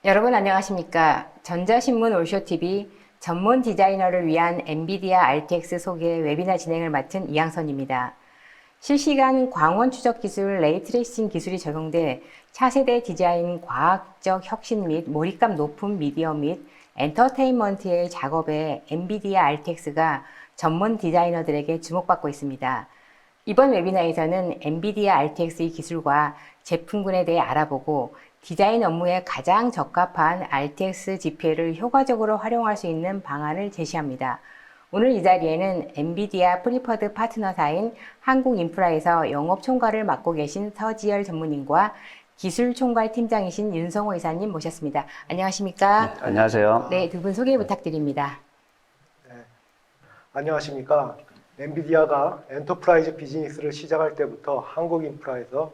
여러분 안녕하십니까? 전자신문 올쇼TV 전문 디자이너를 위한 엔비디아 RTX 소개 웨비나 진행을 맡은 이양선입니다. 실시간 광원 추적 기술 레이트레이싱 기술이 적용돼 차세대 디자인 과학적 혁신 및 몰입감 높은 미디어 및 엔터테인먼트의 작업에 엔비디아 RTX가 전문 디자이너들에게 주목받고 있습니다. 이번 웨비나에서는 엔비디아 RTX의 기술과 제품군에 대해 알아보고 디자인 업무에 가장 적합한 RTX GPU를 효과적으로 활용할 수 있는 방안을 제시합니다. 오늘 이 자리에는 엔비디아 프리퍼드 파트너사인 한국인프라에서 영업총괄을 맡고 계신 서지열 전문인과 기술총괄 팀장이신 윤성호 이사님 모셨습니다. 안녕하십니까? 네, 안녕하세요. 네, 두 분 소개 부탁드립니다. 네, 안녕하십니까. 엔비디아가 엔터프라이즈 비즈니스를 시작할 때부터 한국인프라에서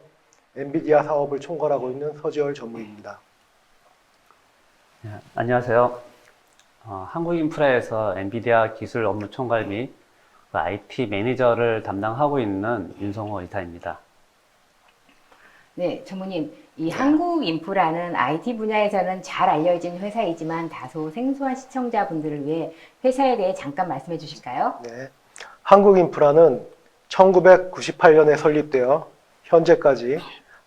엔비디아 사업을 총괄하고 있는 서지열 전무입니다. 네, 안녕하세요. 한국인프라에서 엔비디아 기술 업무 총괄 및 IT 매니저를 담당하고 있는 윤성호 이사입니다. 네, 전무님, 이 한국인프라는 IT 분야에서는 잘 알려진 회사이지만 다소 생소한 시청자분들을 위해 회사에 대해 잠깐 말씀해 주실까요? 네, 한국인프라는 1998년에 설립되어 현재까지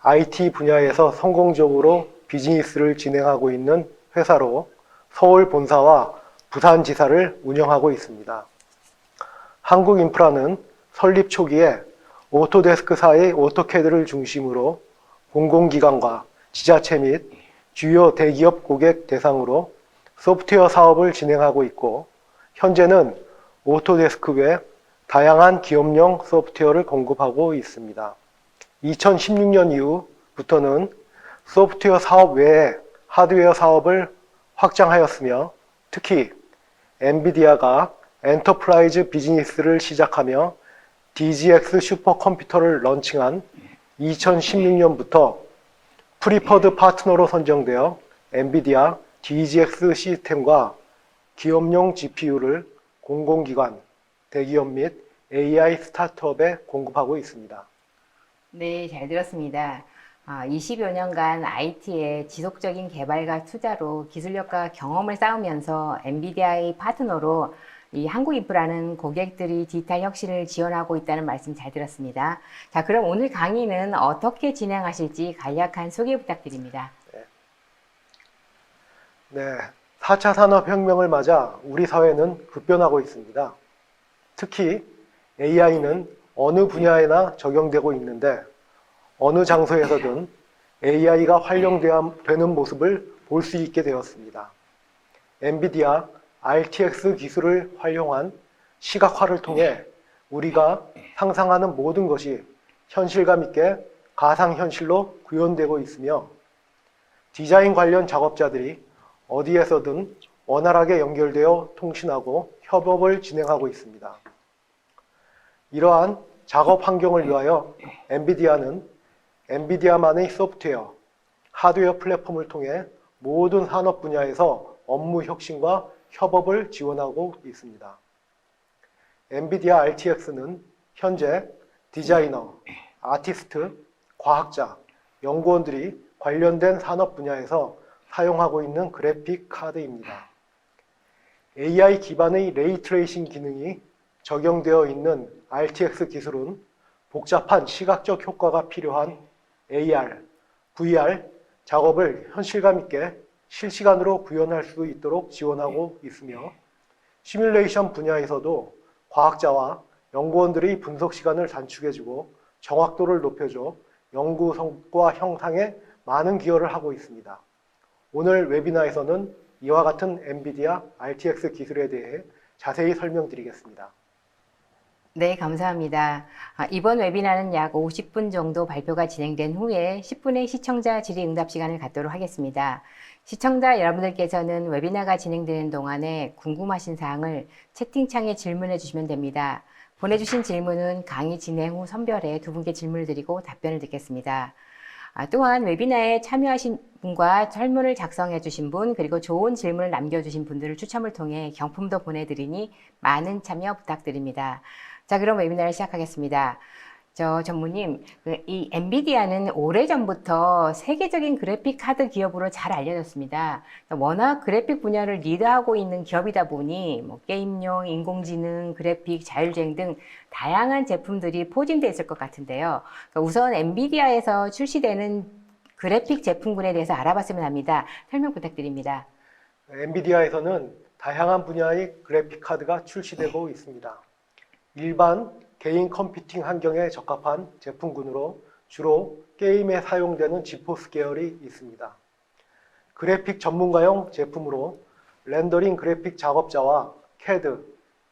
IT 분야에서 성공적으로 비즈니스를 진행하고 있는 회사로 서울 본사와 부산 지사를 운영하고 있습니다. 한국인프라는 설립 초기에 오토데스크사의 오토캐드를 중심으로 공공기관과 지자체 및 주요 대기업 고객 대상으로 소프트웨어 사업을 진행하고 있고, 현재는 오토데스크 외 다양한 기업용 소프트웨어를 공급하고 있습니다. 2016년 이후부터는 소프트웨어 사업 외에 하드웨어 사업을 확장하였으며, 특히 엔비디아가 엔터프라이즈 비즈니스를 시작하며 DGX 슈퍼컴퓨터를 런칭한 2016년부터 프리퍼드 파트너로 선정되어 엔비디아 DGX 시스템과 기업용 GPU를 공공기관, 대기업 및 AI 스타트업에 공급하고 있습니다. 네, 잘 들었습니다. 20여 년간 IT의 지속적인 개발과 투자로 기술력과 경험을 쌓으면서 엔비디아의 파트너로 이 한국인프라는 고객들이 디지털 혁신을 지원하고 있다는 말씀 잘 들었습니다. 자, 그럼 오늘 강의는 어떻게 진행하실지 간략한 소개 부탁드립니다. 네, 4차 산업혁명을 맞아 우리 사회는 급변하고 있습니다. 특히 AI는 어느 분야에나 적용되고 있는데, 어느 장소에서든 AI가 활용되는 모습을 볼 수 있게 되었습니다. 엔비디아 RTX 기술을 활용한 시각화를 통해 우리가 상상하는 모든 것이 현실감 있게 가상현실로 구현되고 있으며, 디자인 관련 작업자들이 어디에서든 원활하게 연결되어 통신하고 협업을 진행하고 있습니다. 이러한 작업 환경을 위하여 엔비디아는 엔비디아만의 소프트웨어, 하드웨어 플랫폼을 통해 모든 산업 분야에서 업무 혁신과 협업을 지원하고 있습니다. 엔비디아 RTX는 현재 디자이너, 아티스트, 과학자, 연구원들이 관련된 산업 분야에서 사용하고 있는 그래픽 카드입니다. AI 기반의 레이트레이싱 기능이 적용되어 있는 RTX 기술은 복잡한 시각적 효과가 필요한 AR, VR 작업을 현실감 있게 실시간으로 구현할 수 있도록 지원하고 있으며, 시뮬레이션 분야에서도 과학자와 연구원들의 분석 시간을 단축해주고 정확도를 높여줘 연구 성과 형상에 많은 기여를 하고 있습니다. 오늘 웨비나에서는 이와 같은 엔비디아 RTX 기술에 대해 자세히 설명드리겠습니다. 네, 감사합니다. 이번 웨비나는 약 50분 정도 발표가 진행된 후에 10분의 시청자 질의응답 시간을 갖도록 하겠습니다. 시청자 여러분들께서는 웨비나가 진행되는 동안에 궁금하신 사항을 채팅창에 질문해 주시면 됩니다. 보내주신 질문은 강의 진행 후 선별해 두 분께 질문을 드리고 답변을 듣겠습니다. 또한 웨비나에 참여하신 분과 설문을 작성해 주신 분, 그리고 좋은 질문을 남겨주신 분들을 추첨을 통해 경품도 보내드리니 많은 참여 부탁드립니다. 자, 그럼 웨비나를 시작하겠습니다. 전무님, 이 엔비디아는 오래전부터 세계적인 그래픽 카드 기업으로 잘 알려졌습니다. 워낙 그래픽 분야를 리드하고 있는 기업이다 보니 뭐 게임용, 인공지능, 그래픽, 자율주행 등 다양한 제품들이 포진되어 있을 것 같은데요. 우선 엔비디아에서 출시되는 그래픽 제품군에 대해서 알아봤으면 합니다. 설명 부탁드립니다. 엔비디아에서는 다양한 분야의 그래픽 카드가 출시되고 있습니다. 일반 개인 컴퓨팅 환경에 적합한 제품군으로 주로 게임에 사용되는 지포스 계열이 있습니다. 그래픽 전문가용 제품으로 렌더링 그래픽 작업자와 CAD,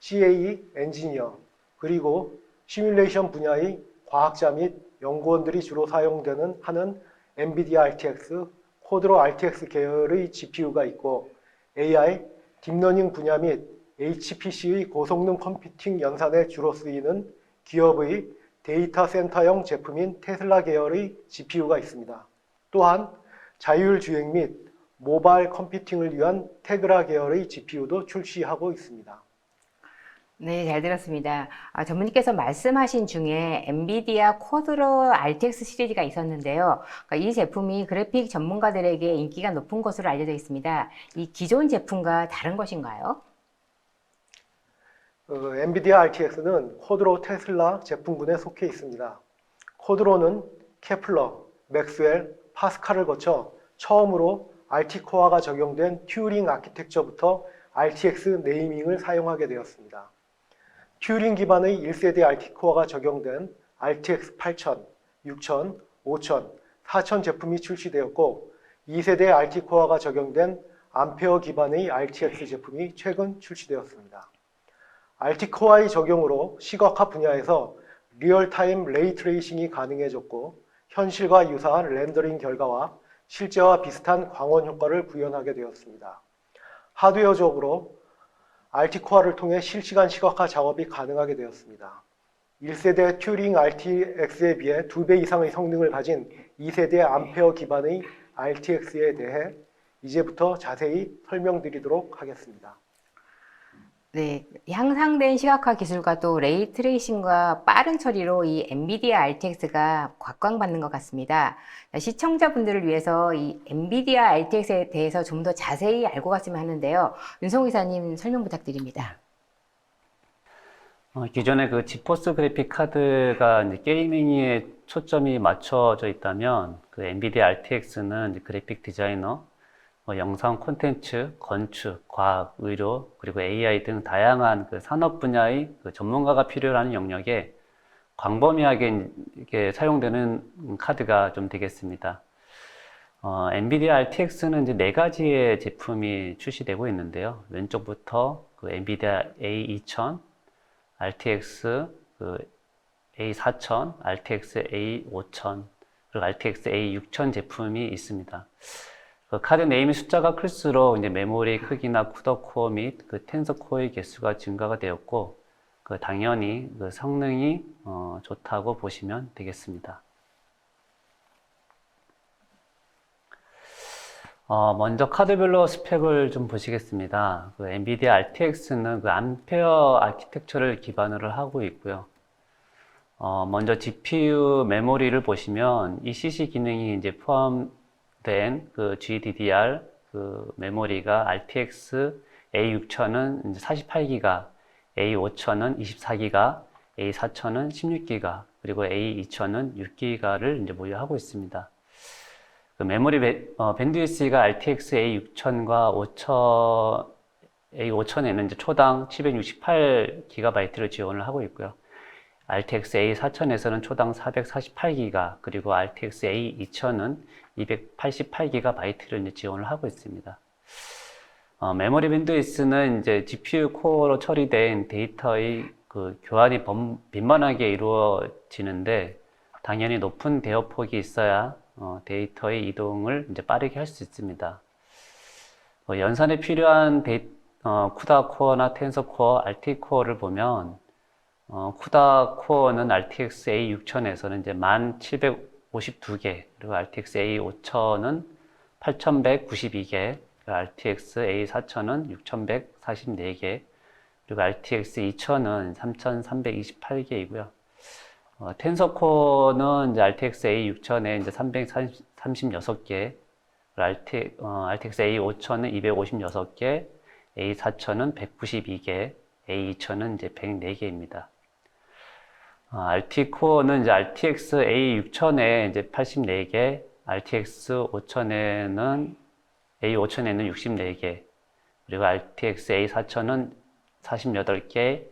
CAE 엔지니어, 그리고 시뮬레이션 분야의 과학자 및 연구원들이 주로 하는 엔비디아 RTX, 코드로 RTX 계열의 GPU가 있고 AI, 딥러닝 분야 및 HPC의 고성능 컴퓨팅 연산에 주로 쓰이는 기업의 데이터 센터형 제품인 테슬라 계열의 GPU가 있습니다. 또한 자율주행 및 모바일 컴퓨팅을 위한 테그라 계열의 GPU도 출시하고 있습니다. 네, 잘 들었습니다. 전무님께서 말씀하신 중에 엔비디아 쿼드로 RTX 시리즈가 있었는데요. 그러니까 이 제품이 그래픽 전문가들에게 인기가 높은 것으로 알려져 있습니다. 이 기존 제품과 다른 것인가요? 엔비디아 RTX는 쿼드로 테슬라 제품군에 속해 있습니다. 쿼드로는 케플러, 맥스웰, 파스칼을 거쳐 처음으로 RT코어가 적용된 튜링 아키텍처부터 RTX 네이밍을 사용하게 되었습니다. 튜링 기반의 1세대 RT코어가 적용된 RTX 8000, 6000, 5000, 4000 제품이 출시되었고 2세대 RT코어가 적용된 암페어 기반의 RTX 제품이 최근 출시되었습니다. RT코어의 적용으로 시각화 분야에서 리얼타임 레이트레이싱이 가능해졌고 현실과 유사한 렌더링 결과와 실제와 비슷한 광원 효과를 구현하게 되었습니다. 하드웨어적으로 RT코어를 통해 실시간 시각화 작업이 가능하게 되었습니다. 1세대 튜링 RTX에 비해 2배 이상의 성능을 가진 2세대 암페어 기반의 RTX에 대해 이제부터 자세히 설명드리도록 하겠습니다. 네, 향상된 시각화 기술과 또 레이 트레이싱과 빠른 처리로 이 엔비디아 RTX가 곽광받는 것 같습니다. 시청자분들을 위해서 이 엔비디아 RTX에 대해서 좀 더 자세히 알고 갔으면 하는데요. 윤성우 이사님 설명 부탁드립니다. 기존의 그 지포스 그래픽 카드가 이제 게이밍에 초점이 맞춰져 있다면 그 엔비디아 RTX는 이제 그래픽 디자이너, 영상 콘텐츠, 건축, 과학, 의료, 그리고 AI 등 다양한 그 산업 분야의 그 전문가가 필요로 하는 영역에 광범위하게 이렇게 사용되는 카드가 좀 되겠습니다. 엔비디아 RTX는 이제 4가지의 제품이 출시되고 있는데요. 왼쪽부터 그 엔비디아 A2000, RTX 그 A4000, RTX A5000, 그리고 RTX A6000 제품이 있습니다. 그 카드 네임의 숫자가 클수록 이제 메모리 크기나 쿠더 코어 및 그 텐서 코어의 개수가 증가가 되었고, 그 당연히 그 성능이 좋다고 보시면 되겠습니다. 먼저 카드별로 스펙을 좀 보시겠습니다. 그 엔비디아 RTX는 그 암페어 아키텍처를 기반으로 하고 있고요. 먼저 GPU 메모리를 보시면 ECC 기능이 이제 포함된 그 GDDR 그 메모리가 RTX A6000은 48기가, A5000은 24기가, A4000은 16기가, 그리고 A2000은 6기가를 이제 보유하고 있습니다. 그 메모리 밴드위스가 RTX A6000과 A5000에는 이제 초당 768GB를 지원을 하고 있고요. RTX A4000에서는 초당 448기가, 그리고 RTX A2000은 288GB를 이제 지원을 하고 있습니다. 메모리 밴드위스는 이제 GPU 코어로 처리된 데이터의 그 교환이 빈번하게 이루어지는데, 당연히 높은 대역폭이 있어야 데이터의 이동을 이제 빠르게 할 수 있습니다. 연산에 필요한 쿠다 코어나 텐서 코어, RT 코어를 보면 쿠다 코어는 RTX A6000에서는 이제 1752개, 그리고 RTX A5000은 8192개, RTX A4000은 6144개, 그리고 RTX 2000은 3328개이고요. 텐서코어는 이제 RTX A6000에 이제 336개, RTX A5000은 256개, A4000은 192개, A2000은 이제 104개입니다. RT 코어는 이제 RTX A6000에 이제 84개, RTX 5000에는 A5000에는 64개, 그리고 RTX A4000은 48개,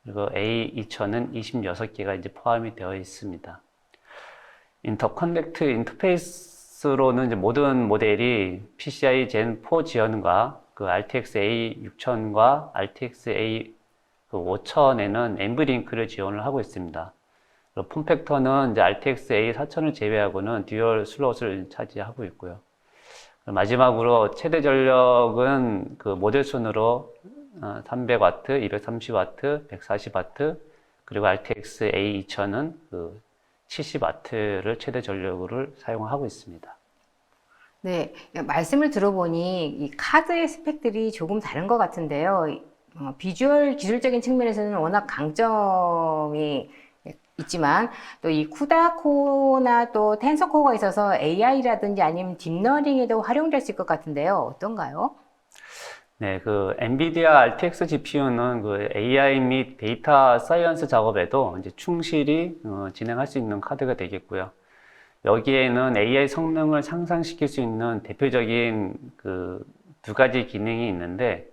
그리고 A2000은 26개가 이제 포함이 되어 있습니다. 인터커넥트 인터페이스로는 이제 모든 모델이 PCI Gen 4 지원과 그 RTX A6000과 RTX A5000에는 NVLink를 지원을 하고 있습니다. 그리고 폼팩터는 이제 RTX A4000을 제외하고는 듀얼 슬롯을 차지하고 있고요. 마지막으로 최대 전력은 그 모델 순으로 300W, 230W, 140W, 그리고 RTX A2000은 그 70W를 최대 전력으로 사용하고 있습니다. 네, 말씀을 들어보니 이 카드의 스펙들이 조금 다른 것 같은데요. 비주얼 기술적인 측면에서는 워낙 강점이 있지만 또 이 쿠다코어나 또 텐서코어가 있어서 AI라든지 아니면 딥러닝에도 활용될 수 있을 것 같은데요. 어떤가요? 네, 그 엔비디아 RTX GPU는 그 AI 및 데이터 사이언스 작업에도 이제 충실히 진행할 수 있는 카드가 되겠고요. 여기에는 AI 성능을 상상시킬 수 있는 대표적인 그 두 가지 기능이 있는데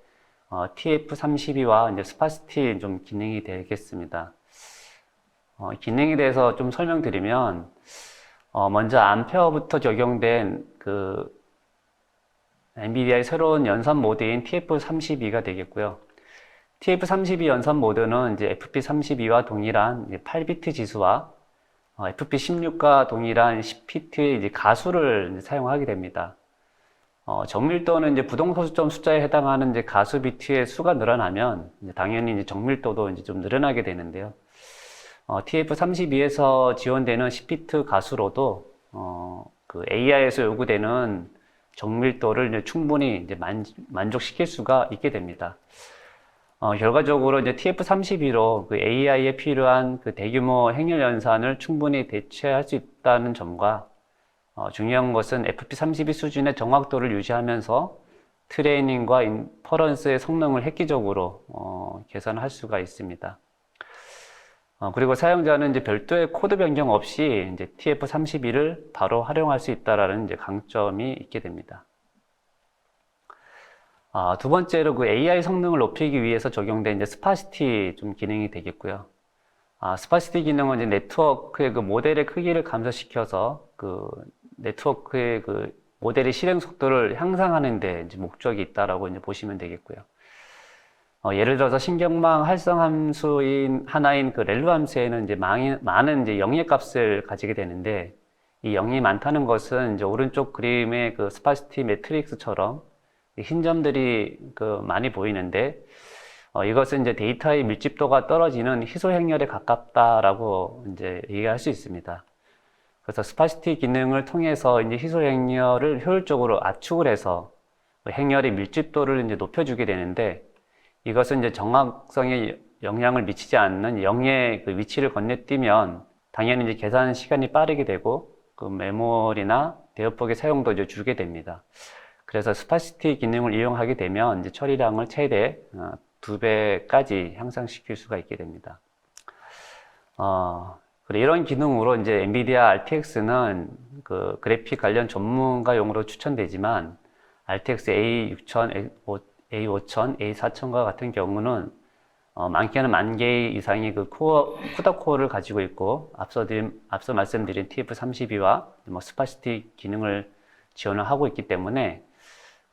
TF32와 이제 스파시티 좀 기능이 되겠습니다. 기능에 대해서 좀 설명드리면 먼저 암페어부터 적용된 그 엔비디아의 새로운 연산 모드인 TF32가 되겠고요. TF32 연산 모드는 이제 FP32와 동일한 8비트 지수와 FP16과 동일한 10비트의 이제 가수를 이제 사용하게 됩니다. 정밀도는 이제 부동소수점 숫자에 해당하는 이제 가수 비트의 수가 늘어나면 이제 당연히 이제 정밀도도 이제 좀 늘어나게 되는데요. TF32에서 지원되는 10비트 가수로도 그 AI에서 요구되는 정밀도를 이제 충분히 이제 만족시킬 수가 있게 됩니다. 결과적으로 이제 TF32로 그 AI에 필요한 그 대규모 행렬 연산을 충분히 대체할 수 있다는 점과 중요한 것은 FP32 수준의 정확도를 유지하면서 트레이닝과 인퍼런스의 성능을 획기적으로 개선할 수가 있습니다. 그리고 사용자는 이제 별도의 코드 변경 없이 이제 TF32를 바로 활용할 수 있다라는 이제 강점이 있게 됩니다. 두 번째로 그 AI 성능을 높이기 위해서 적용된 이제 스파시티 좀 기능이 되겠고요. 스파시티 기능은 이제 네트워크의 그 모델의 크기를 감소시켜서 그 네트워크의 그 모델의 실행 속도를 향상하는 데 이제 목적이 있다라고 이제 보시면 되겠고요. 예를 들어서 신경망 활성 함수인 하나인 그 렐루 함수에는 이제 많은 이제 영예 값을 가지게 되는데, 이 영이 많다는 것은 이제 오른쪽 그림의 그 스파시티 매트릭스처럼 흰 점들이 그 많이 보이는데, 이것은 이제 데이터의 밀집도가 떨어지는 희소 행렬에 가깝다라고 이제 얘기할 수 있습니다. 그래서 스파시티 기능을 통해서 이제 희소 행렬을 효율적으로 압축을 해서 행렬의 밀집도를 이제 높여주게 되는데, 이것은 이제 정확성에 영향을 미치지 않는 영의 그 위치를 건너뛰면 당연히 이제 계산 시간이 빠르게 되고 그 메모리나 대역폭의 사용도 이제 줄게 됩니다. 그래서 스파시티 기능을 이용하게 되면 이제 처리량을 최대 2배까지 향상시킬 수가 있게 됩니다. 그리고 이런 기능으로 이제 엔비디아 RTX는 그 그래픽 관련 전문가용으로 추천되지만 RTX A6000, A5000, A4000과 같은 경우는 많게는 10,000개 이상의 그 쿠다코어를 가지고 있고 앞서 말씀드린 TF32와 뭐 스파시티 기능을 지원을 하고 있기 때문에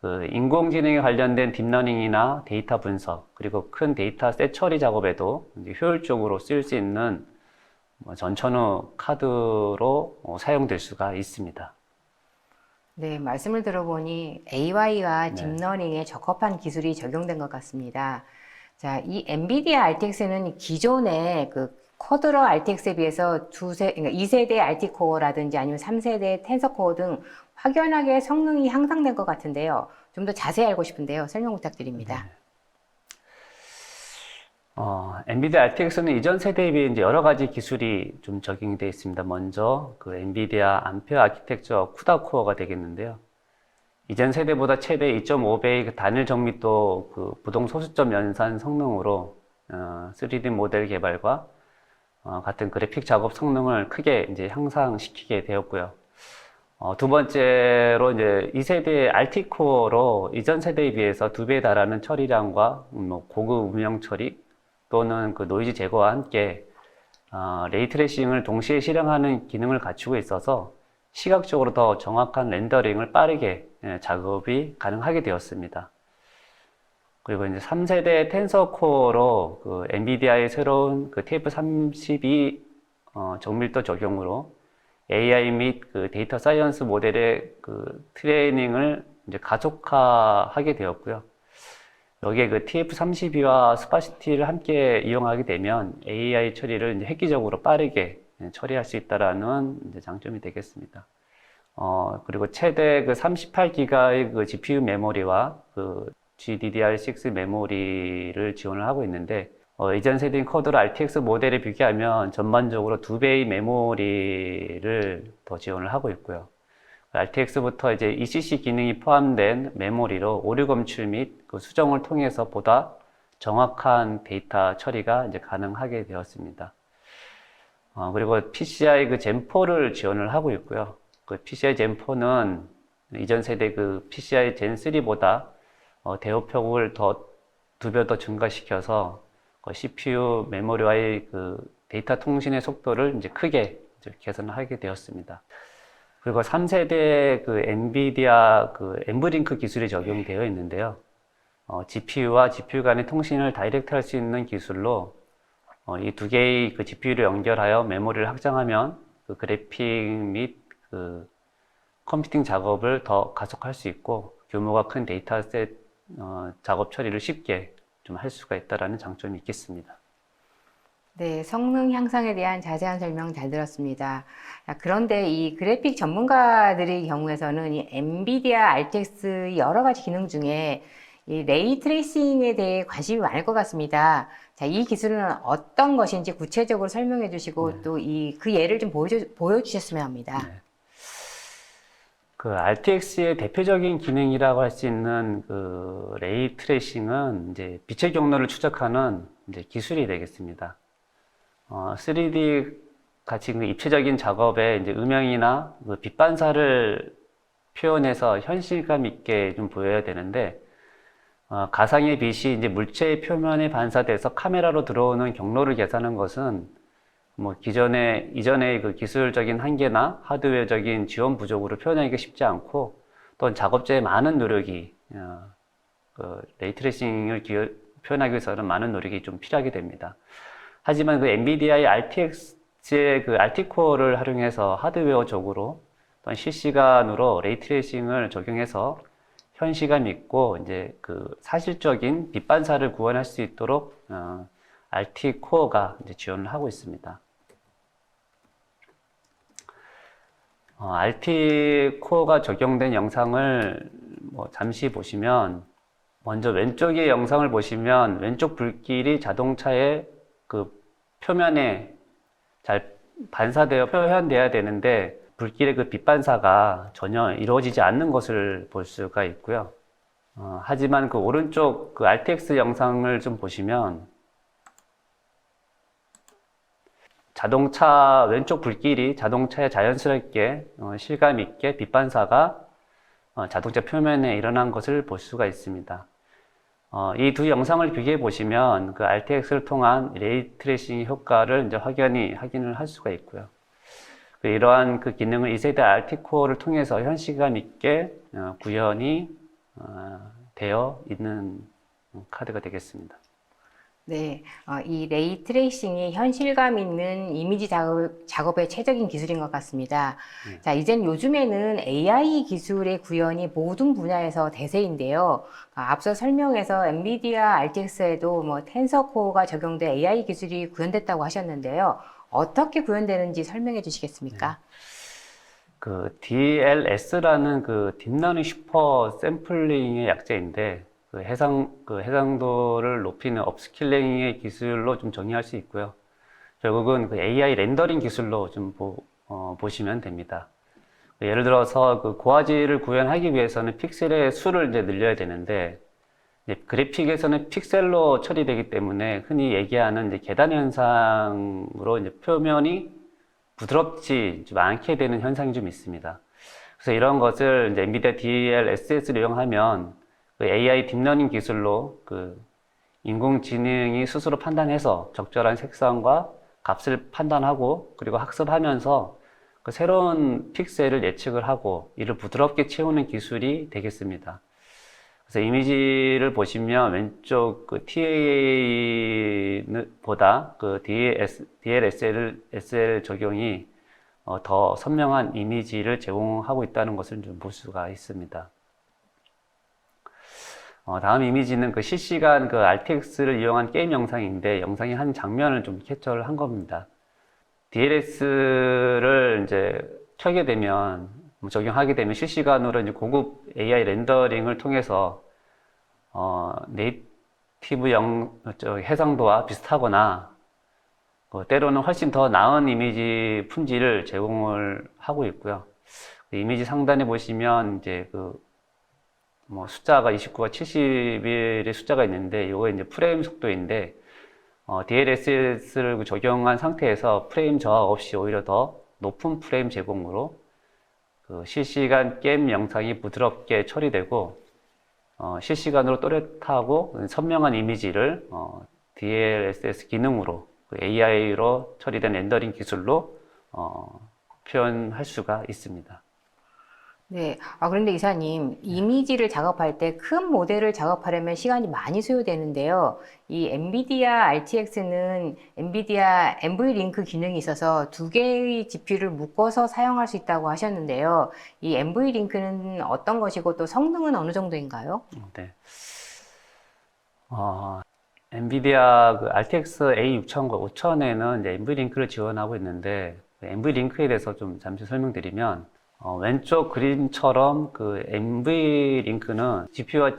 그 인공지능에 관련된 딥러닝이나 데이터 분석, 그리고 큰 데이터셋 처리 작업에도 효율적으로 쓰일 수 있는 전천후 카드로 사용될 수가 있습니다. 네, 말씀을 들어보니 AI와 네. 딥러닝에 적합한 기술이 적용된 것 같습니다. 자, 이 엔비디아 RTX는 기존의 그 쿼드로 RTX에 비해서 그러니까 2세대 RT 코어라든지 아니면 3세대 텐서 코어 등 확연하게 성능이 향상된 것 같은데요. 좀 더 자세히 알고 싶은데요. 설명 부탁드립니다. 엔비디아 RTX는 이전 세대에 비해 이제 여러 가지 기술이 좀 적용이 되어 있습니다. 먼저 그 엔비디아 암페어 아키텍처 쿠다 코어가 되겠는데요. 이전 세대보다 최대 2.5배의 그 단일 정밀도 그 부동 소수점 연산 성능으로 3D 모델 개발과 같은 그래픽 작업 성능을 크게 이제 향상시키게 되었고요. 두 번째로 이제 이 세대의 RT 코어로 이전 세대에 비해서 2배에 달하는 처리량과 고급 음영 처리 또는 그 노이즈 제거와 함께 레이 트레이싱을 동시에 실행하는 기능을 갖추고 있어서 시각적으로 더 정확한 렌더링을 빠르게 작업이 가능하게 되었습니다. 그리고 이제 3세대 텐서 코어로 그 엔비디아의 새로운 그 TF32 정밀도 적용으로 AI 및 그 데이터 사이언스 모델의 그 트레이닝을 이제 가속화하게 되었고요. 여기에 그 TF32와 스파시티를 함께 이용하게 되면 AI 처리를 이제 획기적으로 빠르게 처리할 수 있다라는 이제 장점이 되겠습니다. 그리고 최대 그 38기가의 그 GPU 메모리와 그 GDDR6 메모리를 지원을 하고 있는데, 이전 세대인 코드로 RTX 모델에 비교하면 전반적으로 2배의 메모리를 더 지원을 하고 있고요. RTX부터 이제 ECC 기능이 포함된 메모리로 오류 검출 및 그 수정을 통해서 보다 정확한 데이터 처리가 이제 가능하게 되었습니다. 그리고 PCI 그 젠4를 지원을 하고 있고요. 그 PCI 젠4는 이전 세대 그 PCI 젠3보다 대역폭을 더 2배 더 증가시켜서 CPU 메모리와의 그 데이터 통신의 속도를 이제 크게 이제 개선하게 되었습니다. 그리고 3세대 그 엔비디아 그 엠브링크 기술이 적용되어 있는데요. GPU와 GPU 간의 통신을 다이렉트 할 수 있는 기술로 이 두 개의 그 GPU를 연결하여 메모리를 확장하면 그 그래픽 및 그 컴퓨팅 작업을 더 가속할 수 있고 규모가 큰 데이터셋 작업 처리를 쉽게 좀 할 수가 있다라는 장점이 있겠습니다. 네, 성능 향상에 대한 자세한 설명 잘 들었습니다. 그런데 이 그래픽 전문가들의 경우에서는 이 엔비디아 RTX 여러 가지 기능 중에 이 레이 트레이싱에 대해 관심이 많을 것 같습니다. 자, 이 기술은 어떤 것인지 구체적으로 설명해 주시고 또 그 예를 좀 보여주셨으면 합니다. 네. 그 RTX의 대표적인 기능이라고 할 수 있는 그 레이 트레이싱은 이제 빛의 경로를 추적하는 이제 기술이 되겠습니다. 3D 같이 그 입체적인 작업에 이제 음영이나 그 빛 반사를 표현해서 현실감 있게 좀 보여야 되는데, 가상의 빛이 이제 물체의 표면에 반사돼서 카메라로 들어오는 경로를 계산하는 것은 이전의 그 기술적인 한계나 하드웨어적인 지원 부족으로 표현하기가 쉽지 않고, 또한 작업자의 많은 노력이, 그 레이 트레이싱을 표현하기 위해서는 많은 노력이 좀 필요하게 됩니다. 하지만 그 엔비디아의 RTX의 그 RT 코어를 활용해서 하드웨어적으로 또한 실시간으로 레이 트레이싱을 적용해서 현시감 있고 이제 그 사실적인 빛 반사를 구현할 수 있도록 RT 코어가 이제 지원을 하고 있습니다. RT 코어가 적용된 영상을 잠시 보시면, 먼저 왼쪽의 영상을 보시면 왼쪽 불길이 자동차의 그 표면에 잘 반사되어 표현되어야 되는데 불길의 그 빛 반사가 전혀 이루어지지 않는 것을 볼 수가 있고요. 하지만 그 오른쪽 그 RTX 영상을 좀 보시면 왼쪽 불길이 자동차에 자연스럽게 실감 있게 빛 반사가 자동차 표면에 일어난 것을 볼 수가 있습니다. 이 두 영상을 비교해 보시면 그 RTX를 통한 레이 트레이싱 효과를 이제 확인을 할 수가 있고요. 이러한 그 기능을 2세대 RT 코어를 통해서 현실감 있게 구현이 되어 있는 카드가 되겠습니다. 네, 이 레이 트레이싱이 현실감 있는 이미지 작업의 최적인 기술인 것 같습니다. 자, 이젠 요즘에는 AI 기술의 구현이 모든 분야에서 대세인데요. 앞서 설명에서 엔비디아 RTX에도 텐서 코어가 적용된 AI 기술이 구현됐다고 하셨는데요. 어떻게 구현되는지 설명해 주시겠습니까? 그 DLS라는 그 딥러닝 슈퍼 샘플링의 약자인데, 그 해상도를 높이는 업스킬링의 기술로 좀 정의할 수 있고요. 결국은 그 AI 렌더링 기술로 좀 보시면 됩니다. 예를 들어서 그 고화질을 구현하기 위해서는 픽셀의 수를 이제 늘려야 되는데, 이제 그래픽에서는 픽셀로 처리되기 때문에 흔히 얘기하는 이제 계단 현상으로 이제 표면이 부드럽지 좀 않게 되는 현상이 좀 있습니다. 그래서 이런 것을 이제 엔비디아 DLSS를 이용하면 그 AI 딥러닝 기술로 그 인공지능이 스스로 판단해서 적절한 색상과 값을 판단하고 그리고 학습하면서 그 새로운 픽셀을 예측을 하고 이를 부드럽게 채우는 기술이 되겠습니다. 그래서 이미지를 보시면 왼쪽 그 TA보다 그 DLSL 적용이 더 선명한 이미지를 제공하고 있다는 것을 좀 볼 수가 있습니다. 다음 이미지는 그 실시간 그 RTX를 이용한 게임 영상인데 영상의 한 장면을 좀 캡처를 한 겁니다. DLS를 이제 켜게 되면 적용하게 되면 실시간으로 이제 고급 AI 렌더링을 통해서 네이티브 해상도와 비슷하거나 때로는 훨씬 더 나은 이미지 품질을 제공을 하고 있고요. 이미지 상단에 보시면 이제 숫자가 29와 71의 숫자가 있는데 이거 이제 프레임 속도인데 DLSS를 적용한 상태에서 프레임 저하 없이 오히려 더 높은 프레임 제공으로 그 실시간 게임 영상이 부드럽게 처리되고 실시간으로 또렷하고 선명한 이미지를 DLSS 기능으로 AI로 처리된 렌더링 기술로 표현할 수가 있습니다. 네. 그런데 이사님, 이미지를 작업할 때 큰 모델을 작업하려면 시간이 많이 소요되는데요. 이 엔비디아 RTX는 엔비디아 NVLink 기능이 있어서 두 개의 GPU를 묶어서 사용할 수 있다고 하셨는데요. 이 NVLink는 어떤 것이고 또 성능은 어느 정도인가요? 네. 엔비디아 그 RTX A6000과 5000에는 이제 NVLink를 지원하고 있는데 NVLink에 대해서 좀 잠시 설명드리면 왼쪽 그림처럼 그 NVLink는 GPU와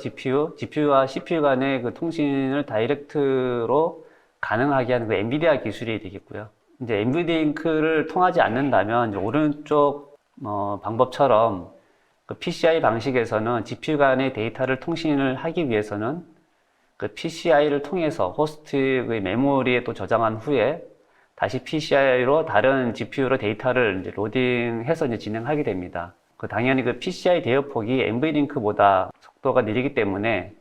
CPU 간의 그 통신을 다이렉트로 가능하게 하는 그 엔비디아 기술이 되겠고요. 이제 NVLink를 통하지 않는다면 이제 오른쪽 방법처럼 그 PCI 방식에서는 GPU 간의 데이터를 통신을 하기 위해서는 그 PCI를 통해서 호스트의 메모리에 또 저장한 후에 다시 PCI로 다른 GPU로 데이터를 이제 로딩해서 이제 진행하게 됩니다. 당연히 그 PCI 대역폭이 NVLink보다 속도가 느리기 때문에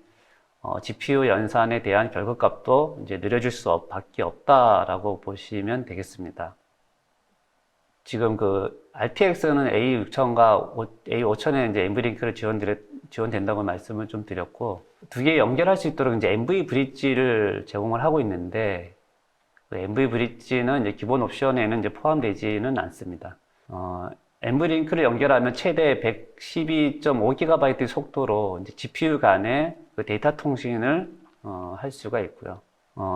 GPU 연산에 대한 결과값도 이제 느려질 수밖에 없다라고 보시면 되겠습니다. 지금 그 RTX는 A6000과 A5000에 이제 NVLink를 지원된다고 말씀을 좀 드렸고, 두 개 연결할 수 있도록 이제 NV 브릿지를 제공을 하고 있는데, 그 NV 브릿지는 이제 기본 옵션에는 이제 포함되지는 않습니다. NVLink를 연결하면 최대 112.5GB 속도로 이제 GPU 간의 그 데이터 통신을 할 수가 있고요.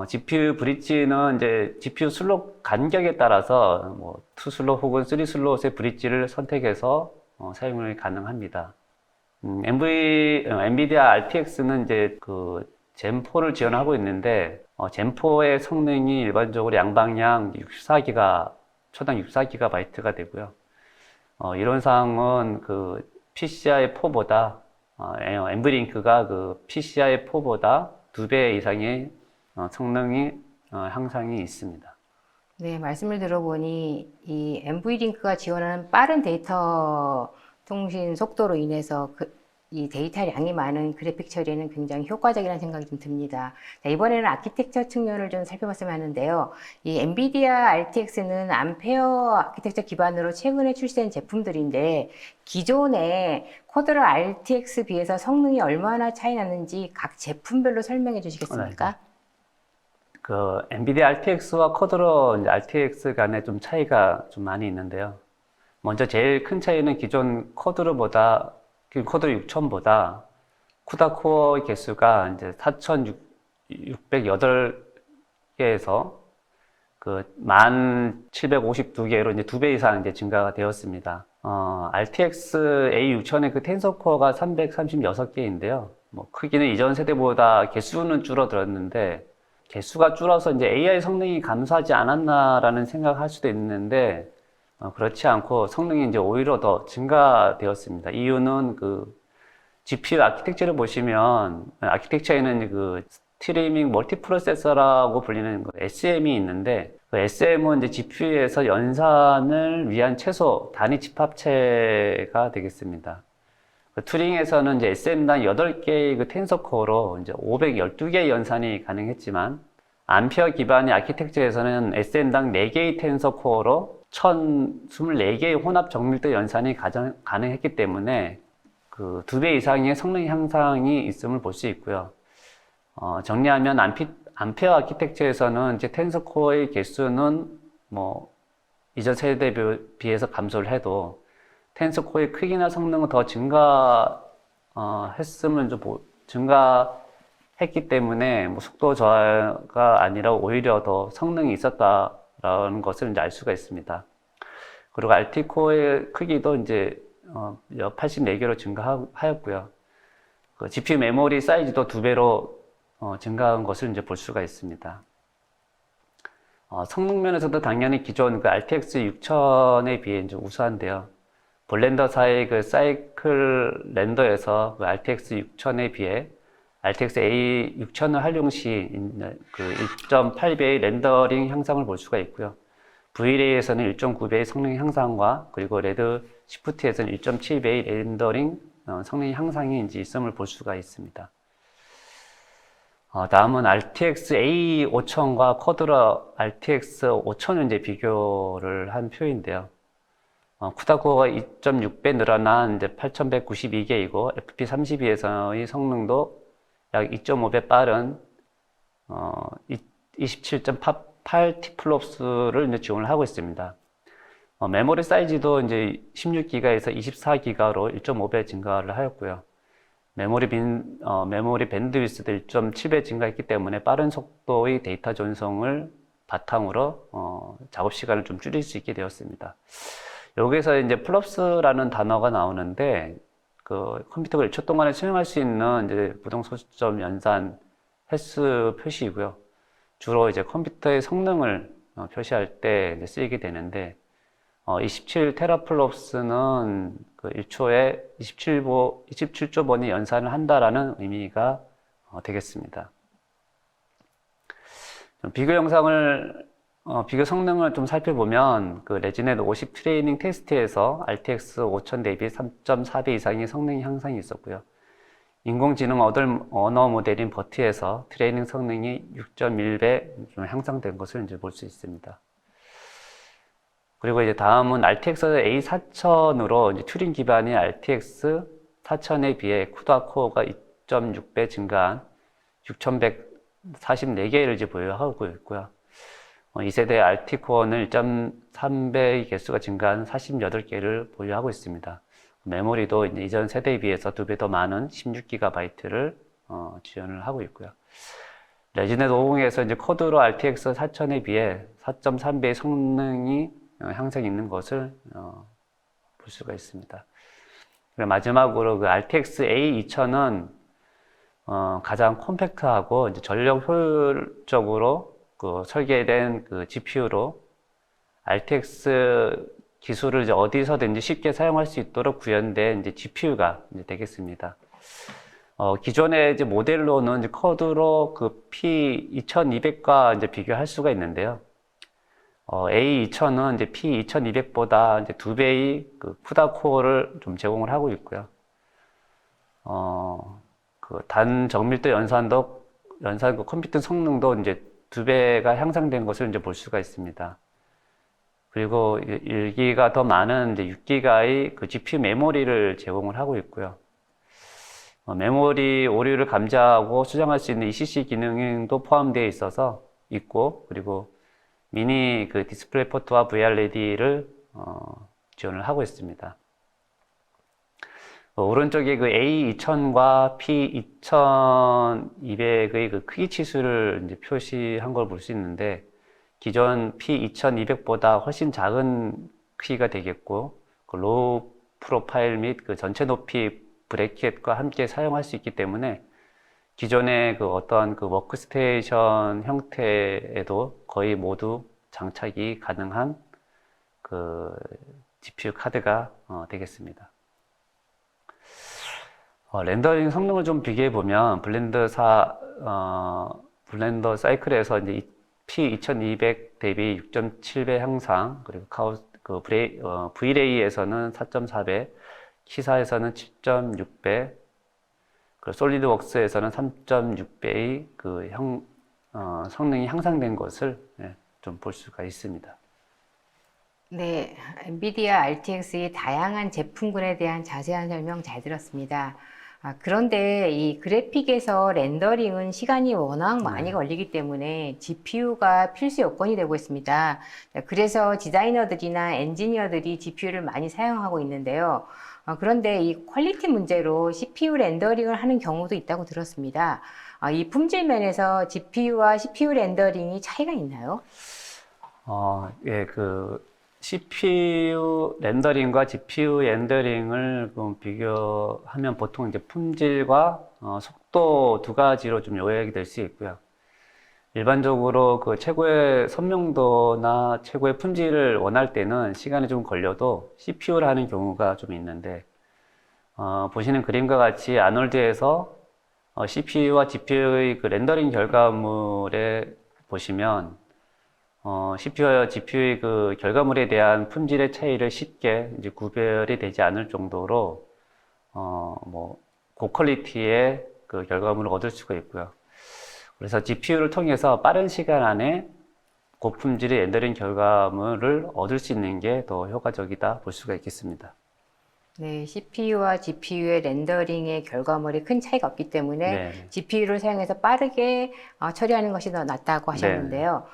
GPU 브릿지는 이제 GPU 슬롯 간격에 따라서 2슬롯 혹은 3슬롯의 브릿지를 선택해서 사용이 가능합니다. 엔비디아 RTX는 이제 그 젠4를 지원하고 있는데, 젠4의 성능이 일반적으로 양방향 초당 64GB가 되고요. 이론상은 그 PCI4보다, NVLink가 그 PCI4보다 2배 이상의 성능이 향상이 있습니다. 네, 말씀을 들어보니 이 NVLink가 지원하는 빠른 데이터 통신 속도로 인해서 이 데이터량이 많은 그래픽 처리에는 굉장히 효과적이라는 생각이 좀 듭니다. 자, 이번에는 아키텍처 측면을 좀 살펴봤으면 하는데요. 이 엔비디아 RTX는 암페어 아키텍처 기반으로 최근에 출시된 제품들인데 기존의 쿼드로 RTX 비해서 성능이 얼마나 차이 나는지 각 제품별로 설명해 주시겠습니까? 그 엔비디아 RTX와 쿼드로 RTX 간에 좀 차이가 좀 많이 있는데요. 먼저 제일 큰 차이는 기존 쿼드 6000보다 쿠다 코어 개수가 이제 4608개에서 그 1752개로 이제 2배 이상 이제 증가가 되었습니다. RTX A6000의 그 텐서 코어가 336개인데요. 뭐 크기는 이전 세대보다 개수는 줄어들었는데 개수가 줄어서 이제 AI 성능이 감소하지 않았나라는 생각할 수도 있는데 그렇지 않고 성능이 이제 오히려 더 증가되었습니다. 이유는 그 GPU 아키텍처를 보시면 아키텍처에는 그 스트리밍 멀티프로세서라고 불리는 그 SM이 있는데 그 SM은 이제 GPU에서 연산을 위한 최소 단위 집합체가 되겠습니다. 그 튜링에서는 이제 SM당 8개의 그 텐서 코어로 이제 512개의 연산이 가능했지만 암페어 기반의 아키텍처에서는 SM당 4개의 텐서 코어로 1024개의 혼합 정밀도 연산이 가능했기 때문에 그 2배 이상의 성능 향상이 있음을 볼 수 있고요. 정리하면 암페어 아키텍처에서는 이제 텐서 코어의 개수는 뭐 이전 세대에 비해서 감소를 해도 텐서 코어의 크기나 성능은 더 증가했기 때문에 뭐 속도 저하가 아니라 오히려 더 성능이 있었다라는 것을 이제 알 수가 있습니다. 그리고 RT 코어의 크기도 이제 84개로 증가하였고요. 그 GPU 메모리 사이즈도 2배로 증가한 것을 이제 볼 수가 있습니다. 성능 면에서도 당연히 기존 그 RTX 6000에 비해 이제 우수한데요. 블렌더사의 그 사이클 렌더에서 그 RTX 6000에 비해 RTX A 6000을 활용 시 그 1.8배의 렌더링 향상을 볼 수가 있고요. V-Ray에서는 1.9배의 성능 향상과 그리고 레드 시프트에서는 1.7배의 렌더링 성능 향상이 이제 있음을 볼 수가 있습니다. 다음은 RTX A5000과 코드로 RTX 5000을 이제 비교를 한 표인데요. 쿠다 코어가 2.6배 늘어난 이제 8192개이고 FP32에서의 성능도 약 2.5배 빠른 27.88 TFLOPS를 이제 지원을 하고 있습니다. 메모리 사이즈도 이제 16기가에서 24기가로 1.5배 증가를 하였고요. 메모리 밴드위스도 1.7배 증가했기 때문에 빠른 속도의 데이터 전송을 바탕으로 작업 시간을 좀 줄일 수 있게 되었습니다. 여기서 이제 플롭스라는 단어가 나오는데 그 컴퓨터가 1초 동안에 수행할 수 있는 이제 부동 소점 연산 횟수 표시이고요. 주로 이제 컴퓨터의 성능을 표시할 때 이제 쓰이게 되는데 27 테라플롭스는 그 1초에 27조 번의 연산을 한다라는 의미가 되겠습니다. 비교 성능을 좀 살펴보면 그 레지넷 50 트레이닝 테스트에서 RTX 5000 대비 3.4배 이상의 성능 향상이 있었고요. 인공지능 언어 모델인 버트에서 트레이닝 성능이 6.1배 좀 향상된 것을 이제 볼 수 있습니다. 그리고 이제 다음은 RTX A4000으로 이제 튜링 기반의 RTX 4000에 비해 쿠다 코어가 2.6배 증가한 6144개를 이제 보유하고 있고요. 2세대 RT 코어는 1.3배의 개수가 증가한 48개를 보유하고 있습니다. 메모리도 이제 이전 세대에 비해서 2배 더 많은 16GB를 지원을 하고 있고요. 레지넷 50에서 이제 코드로 RTX 4000에 비해 4.3배의 성능이 향상이 있는 것을 볼 수가 있습니다. 그리고 마지막으로 그 RTX A2000은 가장 컴팩트하고 이제 전력 효율적으로 그 설계된 그 GPU로 RTX 기술을 이제 어디서든지 쉽게 사용할 수 있도록 구현된 이제 GPU가 이제 되겠습니다. 기존의 이제 모델로는 이제 코드로 그 P2200과 이제 비교할 수가 있는데요. A2000은 이제 P2200보다 이제 2배의 그 쿠다 코어를 좀 제공을 하고 있고요. 그 단 정밀도 연산과 컴퓨팅 성능도 이제 2배가 향상된 것을 이제 볼 수가 있습니다. 그리고 1기가 더 많은 이제 6기가의 그 GPU 메모리를 제공을 하고 있고요. 메모리 오류를 감지하고 수정할 수 있는 ECC 기능도 포함되어 있어서 있고, 그리고 미니 그 디스플레이 포트와 VRLED를 지원을 하고 있습니다. 오른쪽에 그 A2000과 P2200의 그 크기 치수를 이제 표시한 걸 볼 수 있는데, 기존 P2200보다 훨씬 작은 크기가 되겠고, 그 로우 프로파일 및 그 전체 높이 브래킷과 함께 사용할 수 있기 때문에 기존의 그 어떠한 그 워크스테이션 형태에도 거의 모두 장착이 가능한 그 GPU 카드가 되겠습니다. 렌더링 성능을 좀 비교해 보면 블렌더 사이클에서 이제 P2200 대비 6.7배 향상, 그리고 Vlay에서는 4.4배, 키사에서는 7.6배, 그리고 솔리드웍스에서는 3.6배의 그 성능이 향상된 것을 좀 볼 수가 있습니다. 네, 엔비디아 RTX의 다양한 제품군에 대한 자세한 설명 잘 들었습니다. 그런데 이 그래픽에서 렌더링은 시간이 워낙 많이 걸리기 때문에 GPU가 필수 요건이 되고 있습니다. 그래서 디자이너들이나 엔지니어들이 GPU를 많이 사용하고 있는데요. 그런데 이 퀄리티 문제로 CPU 렌더링을 하는 경우도 있다고 들었습니다. 이 품질 면에서 GPU와 CPU 렌더링이 차이가 있나요? 예, CPU 렌더링과 GPU 렌더링을 비교하면 보통 이제 품질과 속도 두 가지로 좀 요약이 될 수 있고요. 일반적으로 그 최고의 선명도나 최고의 품질을 원할 때는 시간이 좀 걸려도 CPU를 하는 경우가 좀 있는데, 보시는 그림과 같이 아놀드에서 CPU와 GPU의 그 렌더링 결과물에 보시면 CPU와 GPU의 그 결과물에 대한 품질의 차이를 쉽게 이제 구별이 되지 않을 정도로 고퀄리티의 그 결과물을 얻을 수가 있고요. 그래서 GPU를 통해서 빠른 시간 안에 고품질의 렌더링 결과물을 얻을 수 있는 게 더 효과적이다 볼 수가 있겠습니다. 네, CPU와 GPU의 렌더링의 결과물이 큰 차이가 없기 때문에 네. GPU를 사용해서 빠르게 처리하는 것이 더 낫다고 하셨는데요.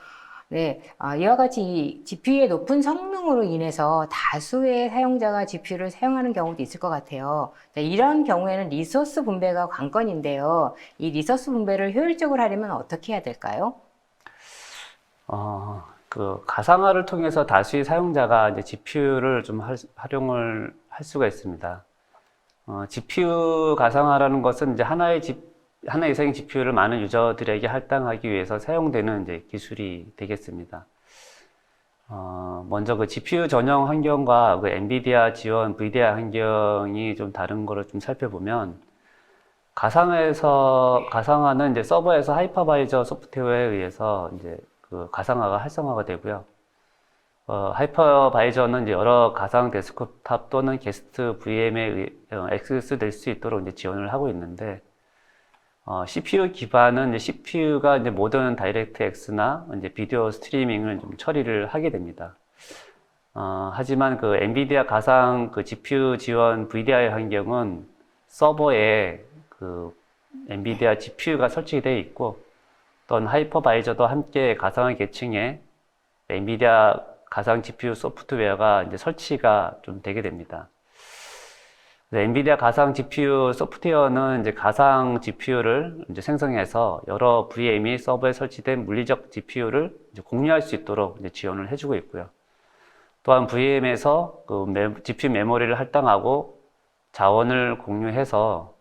네, 이와 같이 GPU의 높은 성능으로 인해서 다수의 사용자가 GPU를 사용하는 경우도 있을 것 같아요. 네, 이런 경우에는 리소스 분배가 관건인데요. 이 리소스 분배를 효율적으로 하려면 어떻게 해야 될까요? 그 가상화를 통해서 다수의 사용자가 이제 GPU를 좀 활용을 할 수가 있습니다. GPU 가상화라는 것은 이제 하나 이상의 GPU를 많은 유저들에게 할당하기 위해서 사용되는 이제 기술이 되겠습니다. 먼저 그 GPU 전용 환경과 그 엔비디아 지원 VDI 환경이 좀 다른 거를 좀 살펴보면, 가상화는 이제 서버에서 하이퍼바이저 소프트웨어에 의해서 이제 그 가상화가 활성화가 되고요. 하이퍼바이저는 이제 여러 가상 데스크탑 또는 게스트 VM에 액세스 될 수 있도록 이제 지원을 하고 있는데, CPU 기반은 이제 CPU가 이제 모든 다이렉트X나 이제 비디오 스트리밍을 좀 처리를 하게 됩니다. 하지만 그 엔비디아 가상 그 GPU 지원 VDI 환경은 서버에 그 엔비디아 GPU가 설치되어 있고, 또는 하이퍼바이저도 함께 가상화 계층에 엔비디아 가상 GPU 소프트웨어가 이제 설치가 좀 되게 됩니다. 엔비디아 가상 GPU 소프트웨어는 이제 가상 GPU를 이제 생성해서 여러 VM이 서버에 설치된 물리적 GPU를 이제 공유할 수 있도록 이제 지원을 해주고 있고요. 또한 VM에서 그 GPU 메모리를 할당하고 자원을 공유해서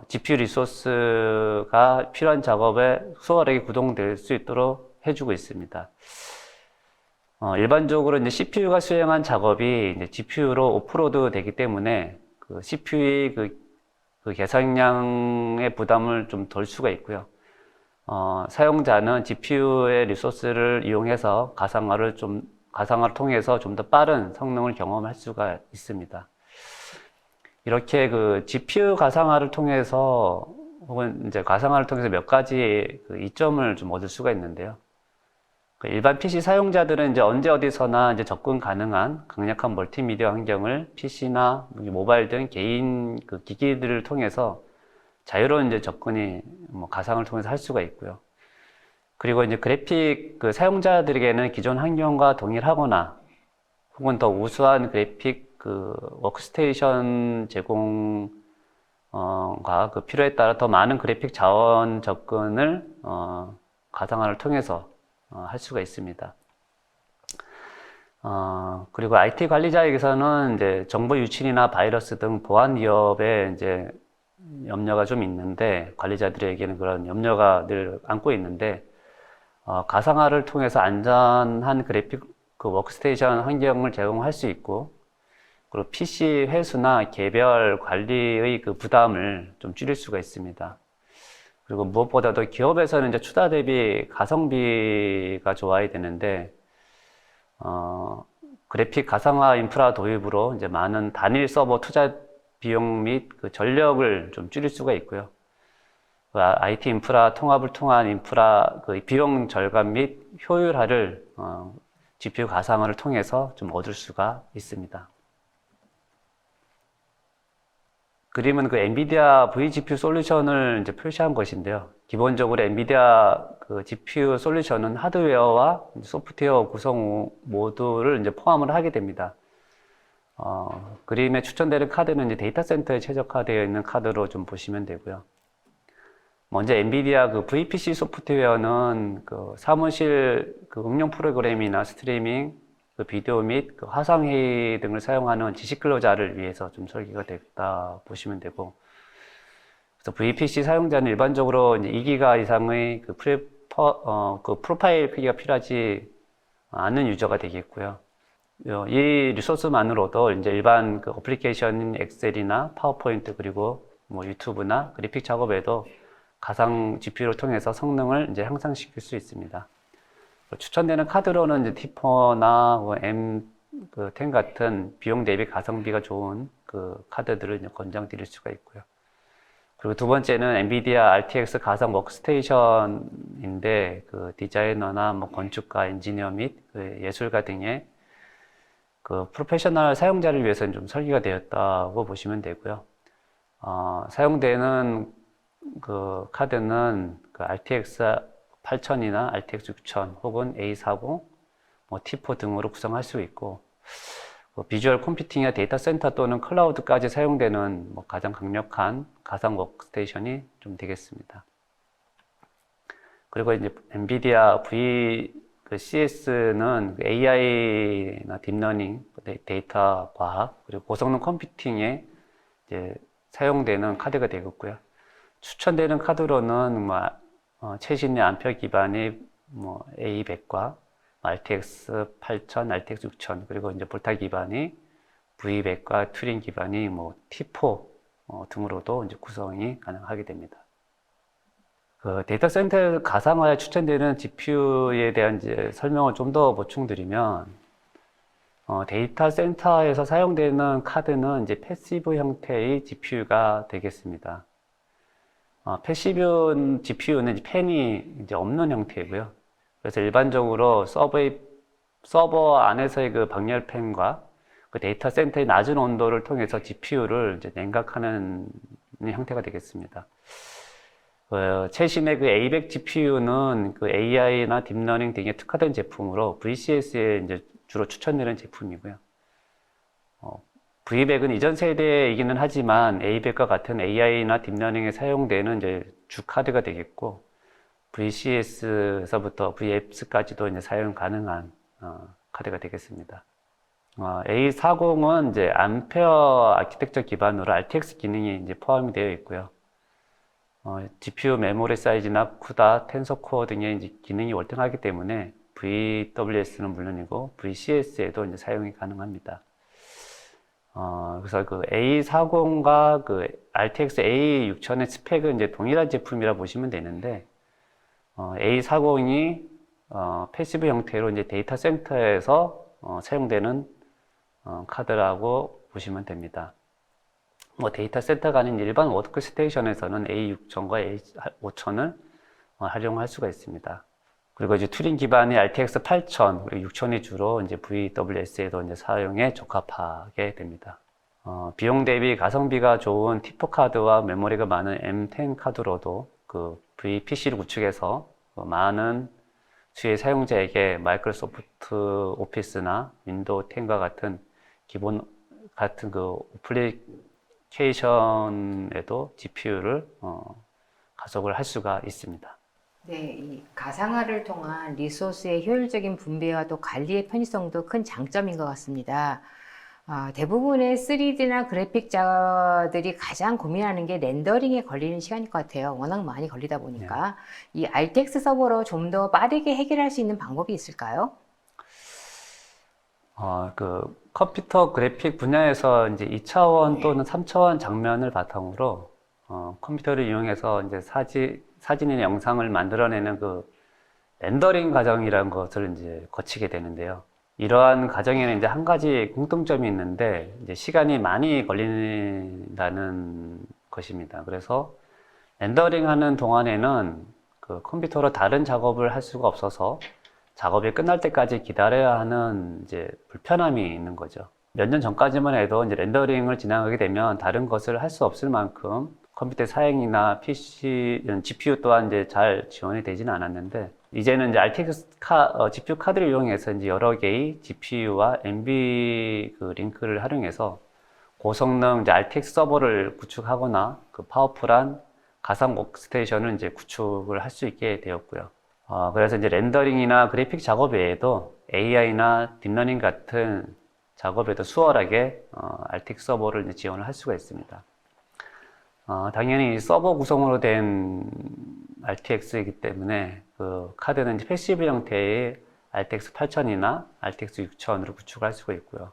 GPU 리소스가 필요한 작업에 수월하게 구동될 수 있도록 해주고 있습니다. 일반적으로 이제 CPU가 수행한 작업이 이제 GPU로 오프로드 되기 때문에 그 CPU의 그 계산량의 부담을 좀 덜 수가 있고요. 사용자는 GPU의 리소스를 이용해서 가상화를 통해서 좀 더 빠른 성능을 경험할 수가 있습니다. 이렇게 그 GPU 가상화를 통해서 혹은 이제 가상화를 통해서 몇 가지 그 이점을 좀 얻을 수가 있는데요. 일반 PC 사용자들은 이제 언제 어디서나 이제 접근 가능한 강력한 멀티미디어 환경을 PC나 모바일 등 개인 그 기기들을 통해서 자유로운 이제 접근이 가상을 통해서 할 수가 있고요. 그리고 이제 그래픽 그 사용자들에게는 기존 환경과 동일하거나 혹은 더 우수한 그래픽 그 워크스테이션 제공과 그 필요에 따라 더 많은 그래픽 자원 접근을 가상화를 통해서 할 수가 있습니다. 그리고 IT 관리자에게서는 이제 정보 유출이나 바이러스 등 보안 위협에 이제 염려가 좀 있는데, 관리자들에게는 그런 염려가 늘 안고 있는데, 가상화를 통해서 안전한 그래픽 워크스테이션 환경을 제공할 수 있고, 그리고 PC 회수나 개별 관리의 그 부담을 좀 줄일 수가 있습니다. 그리고 무엇보다도 기업에서는 이제 투자 대비 가성비가 좋아야 되는데, 그래픽 가상화 인프라 도입으로 이제 많은 단일 서버 투자 비용 및 그 전력을 좀 줄일 수가 있고요. IT 인프라 통합을 통한 인프라 그 비용 절감 및 효율화를 GPU 가상화를 통해서 좀 얻을 수가 있습니다. 그림은 그 엔비디아 vGPU 솔루션을 이제 표시한 것인데요. 기본적으로 엔비디아 그 GPU 솔루션은 하드웨어와 소프트웨어 구성 모두를 이제 포함을 하게 됩니다. 그림에 추천되는 카드는 이제 데이터 센터에 최적화되어 있는 카드로 좀 보시면 되고요. 먼저 엔비디아 그 VPC 소프트웨어는 그 사무실 그 응용 프로그램이나 스트리밍, 그 비디오 및 그 화상회의 등을 사용하는 지식 근로자를 위해서 좀 설계가 됐다 보시면 되고, 그래서 VPC 사용자는 일반적으로 이제 2기가 이상의 그 프로파일 크기가 필요하지 않은 유저가 되겠고요. 이 리소스만으로도 이제 일반 그 어플리케이션인 엑셀이나 파워포인트 그리고 뭐 유튜브나 그래픽 작업에도 가상 GPU를 통해서 성능을 이제 향상시킬 수 있습니다. 추천되는 카드로는 이제 T4나 뭐 M10 같은 비용 대비 가성비가 좋은 그 카드들을 이제 권장드릴 수가 있고요. 그리고 두 번째는 엔비디아 RTX 가상 워크스테이션인데, 그 디자이너나 뭐 건축가, 엔지니어 및 그 예술가 등의 그 프로페셔널 사용자를 위해서는 좀 설계가 되었다고 보시면 되고요. 사용되는 그 카드는 그 RTX 8000이나 RTX 6000 혹은 A40, 뭐 T4 등으로 구성할 수 있고, 비주얼 컴퓨팅이나 데이터 센터 또는 클라우드까지 사용되는 뭐 가장 강력한 가상 워크스테이션이 좀 되겠습니다. 그리고 이제 엔비디아 VCS는 AI나 딥러닝, 데이터 과학, 그리고 고성능 컴퓨팅에 이제 사용되는 카드가 되겠고요. 추천되는 카드로는 뭐 최신의 암페어 기반의 뭐 A100과 RTX 8000, RTX 6000, 그리고 이제 볼타 기반의 V100과 튜링 기반의 뭐 T4 등으로도 이제 구성이 가능하게 됩니다. 그 데이터 센터 가상화에 추천되는 GPU에 대한 이제 설명을 좀 더 보충드리면, 데이터 센터에서 사용되는 카드는 이제 패시브 형태의 GPU가 되겠습니다. 패시브 GPU는 팬이 이제 없는 형태이고요. 그래서 일반적으로 서버 안에서의 그 방열팬과 그 데이터 센터의 낮은 온도를 통해서 GPU를 이제 냉각하는 형태가 되겠습니다. 최신의 그 A100 GPU는 그 AI나 딥러닝 등에 특화된 제품으로 VCS에 이제 주로 추천되는 제품이고요. V100은 이전 세대이기는 하지만 A100과 같은 AI나 딥러닝에 사용되는 이제 주 카드가 되겠고, VCS에서부터 VFS까지도 이제 사용 가능한 카드가 되겠습니다. A40은 이제 암페어 아키텍처 기반으로 RTX 기능이 이제 포함이 되어 있고요. GPU 메모리 사이즈나 CUDA, 텐서코어 등의 이제 기능이 월등하기 때문에 VWS는 물론이고 VCS에도 이제 사용이 가능합니다. 그래서 그 A40과 그 RTX A6000의 스펙은 이제 동일한 제품이라 보시면 되는데, A40이 패시브 형태로 이제 데이터 센터에서 사용되는 카드라고 보시면 됩니다. 뭐 데이터 센터가 아닌 일반 워크스테이션에서는 A6000과 A5000을 활용할 수가 있습니다. 그리고 이제 튜링 기반의 RTX 8000, 그리고 6000이 주로 이제 VWS에도 이제 사용에 적합하게 됩니다. 비용 대비 가성비가 좋은 T4 카드와 메모리가 많은 M10 카드로도 그 VPC를 구축해서 많은 수의 사용자에게 마이크로소프트 오피스나 윈도우 10과 같은 기본 같은 그 어플리케이션에도 GPU를 가속을 할 수가 있습니다. 네, 이 가상화를 통한 리소스의 효율적인 분배와 또 관리의 편의성도 큰 장점인 것 같습니다. 대부분의 3D나 그래픽자들이 가장 고민하는 게 렌더링에 걸리는 시간일 것 같아요. 워낙 많이 걸리다 보니까. 이 RTX 서버로 좀 더 빠르게 해결할 수 있는 방법이 있을까요? 그 컴퓨터 그래픽 분야에서 이제 2차원 또는 3차원 장면을 바탕으로 컴퓨터를 이용해서 이제 사진이나 영상을 만들어내는 그 렌더링 과정이라는 것을 이제 거치게 되는데요. 이러한 과정에는 이제 한 가지 공통점이 있는데 이제 시간이 많이 걸린다는 것입니다. 그래서 렌더링 하는 동안에는 그 컴퓨터로 다른 작업을 할 수가 없어서 작업이 끝날 때까지 기다려야 하는 이제 불편함이 있는 거죠. 몇 년 전까지만 해도 이제 렌더링을 진행하게 되면 다른 것을 할 수 없을 만큼 컴퓨터 사양이나 PC, GPU 또한 이제 잘 지원이 되지는 않았는데 이제는 이제 RTX GPU 카드를 이용해서 이제 여러 개의 GPU와 NV 그 링크를 활용해서 고성능 이제 RTX 서버를 구축하거나 그 파워풀한 가상 워크스테이션을 이제 구축을 할 수 있게 되었고요. 그래서 이제 렌더링이나 그래픽 작업 외에도 AI나 딥러닝 같은 작업에도 수월하게 RTX 서버를 이제 지원을 할 수가 있습니다. 당연히 서버 구성으로 된 RTX이기 때문에 그 카드는 이제 패시브 형태의 RTX 8000이나 RTX 6000으로 구축할 수가 있고요.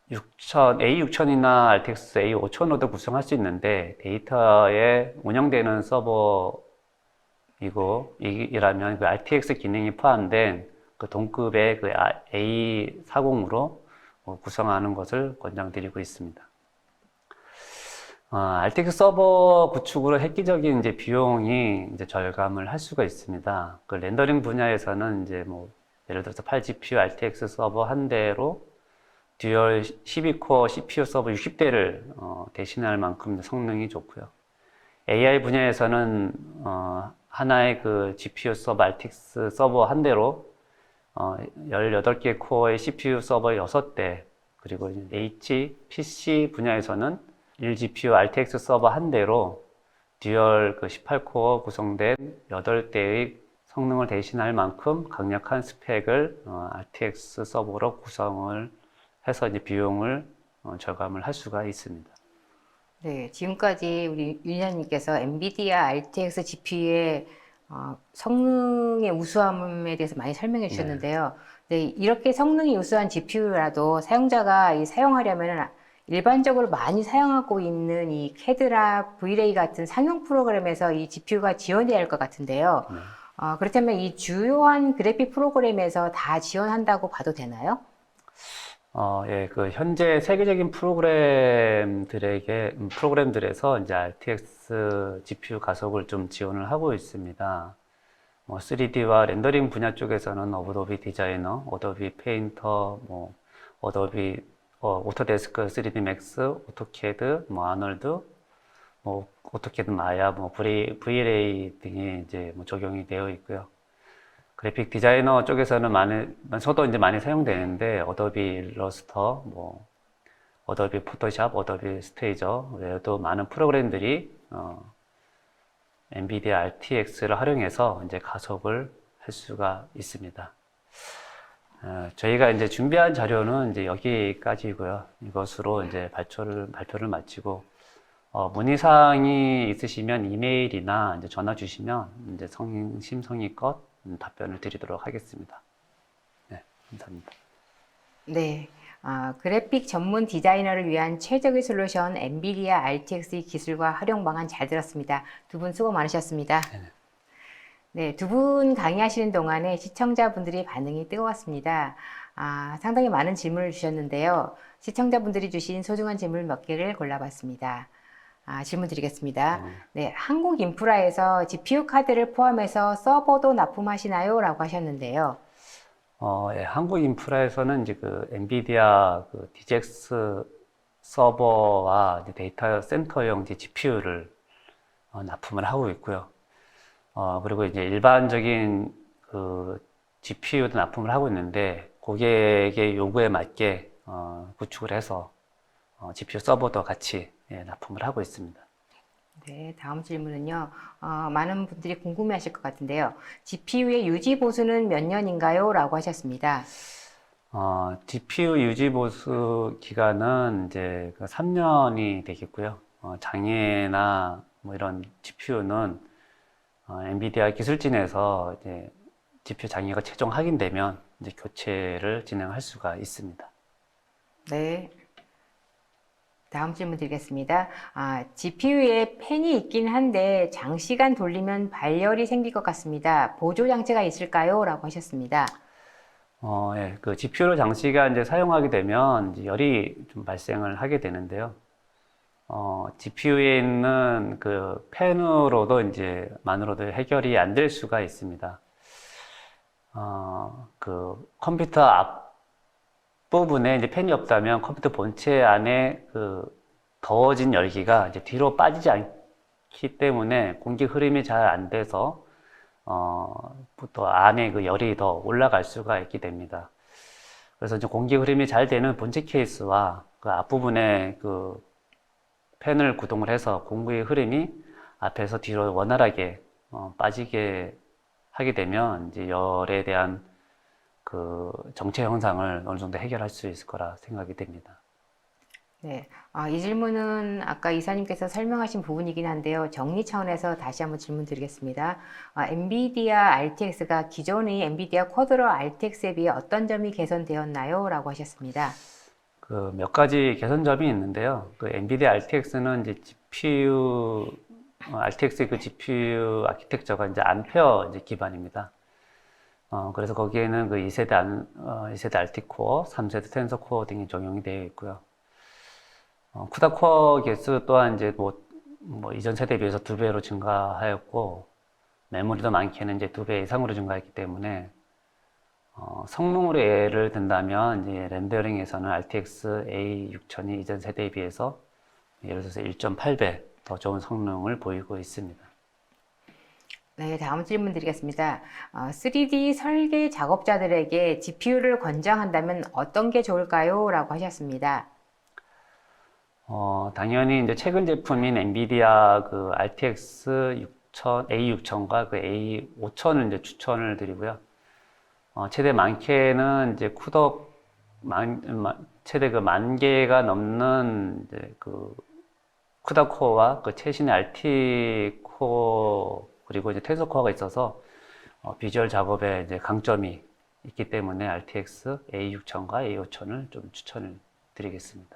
A6000이나 RTX A5000으로도 구성할 수 있는데 데이터에 운영되는 서버이라면 그 RTX 기능이 포함된 그 동급의 그 A40으로 구성하는 것을 권장드리고 있습니다. RTX 서버 구축으로 획기적인 이제 비용이 이제 절감을 할 수가 있습니다. 그 렌더링 분야에서는 이제 뭐 예를 들어서 8GPU RTX 서버 한 대로 듀얼 12코어 CPU 서버 60대를 대신할 만큼 성능이 좋고요. AI 분야에서는 하나의 그 GPU 서버 RTX 서버 한 대로 18개 코어의 CPU 서버 6대 그리고 HPC 분야에서는 1GPU RTX 서버 한 대로 듀얼 그 18코어 구성된 8대의 성능을 대신할 만큼 강력한 스펙을 RTX 서버로 구성을 해서 이제 비용을 절감을 할 수가 있습니다. 네, 지금까지 우리 윤희사님께서 엔비디아 RTX GPU의 성능의 우수함에 대해서 많이 설명해 주셨는데요. 네, 이렇게 성능이 우수한 GPU라도 사용자가 사용하려면 일반적으로 많이 사용하고 있는 이 CAD나 V-Ray 같은 상용 프로그램에서 이 GPU가 지원돼야 할 것 같은데요. 그렇다면 이 주요한 그래픽 프로그램에서 다 지원한다고 봐도 되나요? 예, 그 현재 세계적인 프로그램들에서 이제 RTX GPU 가속을 좀 지원을 하고 있습니다. 3D와 렌더링 분야 쪽에서는 어도비 디자이너, 어도비 페인터, 어도비 오토데스크 3D 맥스, 오토캐드, 아놀드, 오토캐드 마야, V-Ray 등이 이제 적용이 되어 있고요. 그래픽 디자이너 쪽에서는 저도 이제 많이 사용되는데, 어도비 일러스터, 어도비 포토샵, 어도비 스테이저 외에도 많은 프로그램들이, 엔비디아 RTX를 활용해서 이제 가속을 할 수가 있습니다. 저희가 이제 준비한 자료는 이제 여기까지고요. 이것으로 이제 발표를 마치고, 문의사항이 있으시면 이메일이나 이제 전화 주시면 이제 성심성의껏 답변을 드리도록 하겠습니다. 네, 감사합니다. 네, 그래픽 전문 디자이너를 위한 최적의 솔루션 엔비디아 RTX 기술과 활용 방안 잘 들었습니다. 두 분 수고 많으셨습니다. 네, 두 분 강의하시는 동안에 시청자분들이 반응이 뜨거웠습니다. 상당히 많은 질문을 주셨는데요. 시청자분들이 주신 소중한 질문 몇 개를 골라봤습니다. 질문 드리겠습니다. 네, 한국인프라에서 GPU 카드를 포함해서 서버도 납품하시나요? 라고 하셨는데요. 예, 한국인프라에서는 이제 그 엔비디아 그 DGX 서버와 이제 데이터 센터용 GPU를 납품을 하고 있고요. 그리고 이제 일반적인 그 GPU도 납품을 하고 있는데 고객의 요구에 맞게 구축을 해서 GPU 서버도 같이 납품을 하고 있습니다. 네, 다음 질문은요. 많은 분들이 궁금해하실 것 같은데요. GPU의 유지 보수는 몇 년인가요? 라고 하셨습니다. GPU 유지 보수 기간은 이제 3년이 되겠고요. 장애나 뭐 이런 GPU는 엔비디아 기술진에서 이제 GPU 장애가 최종 확인되면 이제 교체를 진행할 수가 있습니다. 네. 다음 질문 드리겠습니다. GPU에 팬이 있긴 한데 장시간 돌리면 발열이 생길 것 같습니다. 보조 장치가 있을까요? 라고 하셨습니다. 예, 그 GPU를 장시간 이제 사용하게 되면 이제 열이 좀 발생을 하게 되는데요. GPU에 있는 그 팬으로도 이제 만으로도 해결이 안 될 수가 있습니다. 그 컴퓨터 앞부분에 이제 팬이 없다면 컴퓨터 본체 안에 그 더워진 열기가 이제 뒤로 빠지지 않기 때문에 공기 흐름이 잘 안 돼서 또 안에 그 열이 더 올라갈 수가 있게 됩니다. 그래서 이제 공기 흐름이 잘 되는 본체 케이스와 그 앞부분에 그 팬을 구동을 해서 공기의 흐름이 앞에서 뒤로 원활하게 빠지게 하게 되면 이제 열에 대한 그 정체 현상을 어느 정도 해결할 수 있을 거라 생각이 됩니다. 네, 이 질문은 아까 이사님께서 설명하신 부분이긴 한데요. 정리 차원에서 다시 한번 질문 드리겠습니다. 엔비디아 RTX가 기존의 엔비디아 쿼드로 RTX에 비해 어떤 점이 개선되었나요? 라고 하셨습니다. 그 몇 가지 개선점이 있는데요. 그 엔비디아 RTX는 이제 RTX의 그 GPU 아키텍처가 이제 암페어 이제 기반입니다. 그래서 거기에는 그 2세대 RT 코어, 3세대 텐서 코어 등이 적용이 되어 있고요. 쿠다 코어 개수 또한 이제 뭐 이전 세대에 비해서 2배로 증가하였고, 메모리도 많게는 이제 2배 이상으로 증가했기 때문에, 성능으로 예를 든다면, 이제 렌더링에서는 RTX A6000이 이전 세대에 비해서 예를 들어서 1.8배 더 좋은 성능을 보이고 있습니다. 네, 다음 질문 드리겠습니다. 3D 설계 작업자들에게 GPU를 권장한다면 어떤 게 좋을까요? 라고 하셨습니다. 당연히 이제 최근 제품인 엔비디아 그 RTX 6000, A6000과 그 A5000을 이제 추천을 드리고요. 최대 많게는 이제 최대 그 10,000개가 넘는 이제 그 쿠다 코어와 그 최신의 RT 코어 그리고 이제 텐서 코어가 있어서 비주얼 작업에 이제 강점이 있기 때문에 RTX A6000과 A5000을 좀 추천을 드리겠습니다.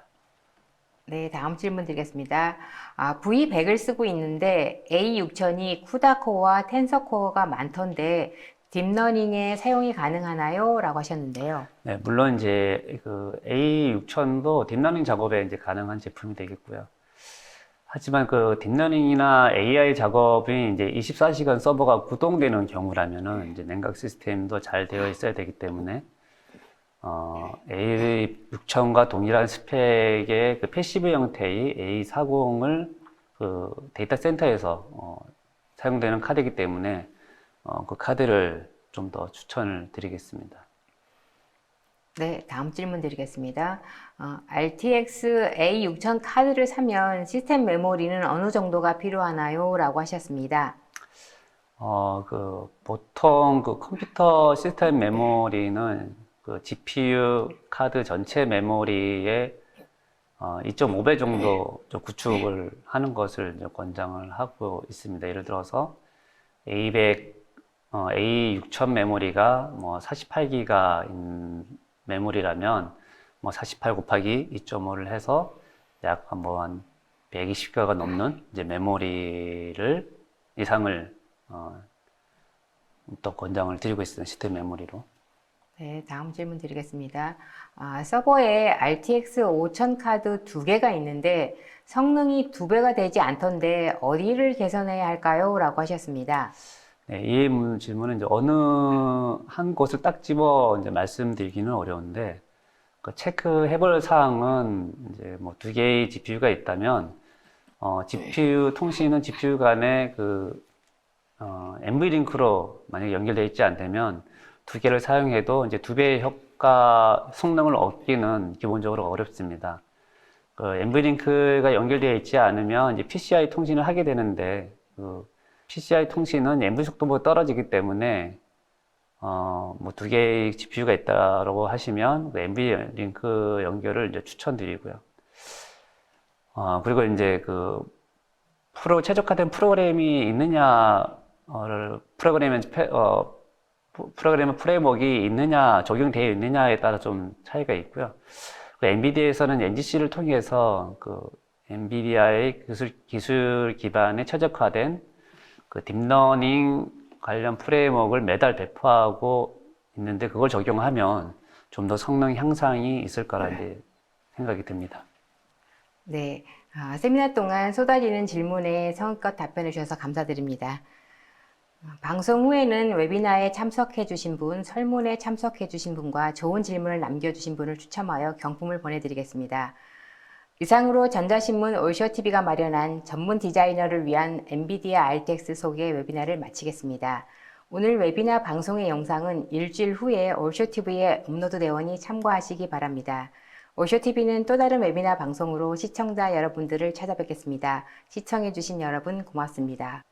네, 다음 질문 드리겠습니다. V100을 쓰고 있는데 A6000이 쿠다 코어와 텐서 코어가 많던데 딥러닝에 사용이 가능하나요? 라고 하셨는데요. 네, 물론 이제 그 A6000도 딥러닝 작업에 이제 가능한 제품이 되겠고요. 하지만 그 딥러닝이나 AI 작업이 이제 24시간 서버가 구동되는 경우라면은 이제 냉각 시스템도 잘 되어 있어야 되기 때문에 A6000과 동일한 스펙의 그 패시브 형태의 A40을 그 데이터 센터에서 사용되는 카드이기 때문에 그 카드를 좀 더 추천을 드리겠습니다. 네, 다음 질문 드리겠습니다. RTX A6000 카드를 사면 시스템 메모리는 어느 정도가 필요하나요? 라고 하셨습니다. 보통 그 컴퓨터 시스템 메모리는 그 GPU 카드 전체 메모리의 2.5배 정도 구축을 하는 것을 이제 권장을 하고 있습니다. 예를 들어서 A6000 메모리가 뭐 48기가인 메모리라면 뭐 48 곱하기 2.5를 해서 약 한 120기가가 넘는 이제 메모리를 이상을 또 권장을 드리고 있습니다. 시스템 메모리로. 네, 다음 질문 드리겠습니다. 서버에 RTX 5000 카드 2개가 있는데 성능이 2배가 되지 않던데 어디를 개선해야 할까요? 라고 하셨습니다. 네, 이 질문은 이제 어느 한 곳을 딱 집어 이제 말씀드리기는 어려운데, 그 체크해 볼 사항은 이제 뭐 2개의 GPU가 있다면, GPU 통신은 GPU 간에 NVLink로 만약에 연결되어 있지 않다면 2개를 사용해도 이제 2배의 성능을 얻기는 기본적으로 어렵습니다. 그 NV링크가 연결되어 있지 않으면 이제 PCI 통신을 하게 되는데, 그 PCI 통신은 MV 속도보다 떨어지기 때문에 뭐 두 개의 GPU가 있다라고 하시면 그 NV링크 연결을 이제 추천드리고요. 그리고 이제 그 최적화된 프로그램이 있느냐를 프로그램 프레임워크가 있느냐, 적용되어 있느냐에 따라 좀 차이가 있고요. 그 엔비디아에서는 NGC를 통해서 그 엔비디아의 기술 기반에 최적화된 그 딥러닝 관련 프레임워크를 매달 배포하고 있는데, 그걸 적용하면 좀 더 성능 향상이 있을 거라 이제 생각이 듭니다. 네, 세미나 동안 쏟아지는 질문에 성의껏 답변해 주셔서 감사드립니다. 방송 후에는 웨비나에 참석해 주신 분, 설문에 참석해 주신 분과 좋은 질문을 남겨주신 분을 추첨하여 경품을 보내드리겠습니다. 이상으로 전자신문 올쇼TV가 마련한 전문 디자이너를 위한 엔비디아 RTX 소개 웨비나를 마치겠습니다. 오늘 웨비나 방송의 영상은 일주일 후에 올쇼TV에 업로드되오니 참고하시기 바랍니다. 올쇼TV는 또 다른 웨비나 방송으로 시청자 여러분들을 찾아뵙겠습니다. 시청해주신 여러분 고맙습니다.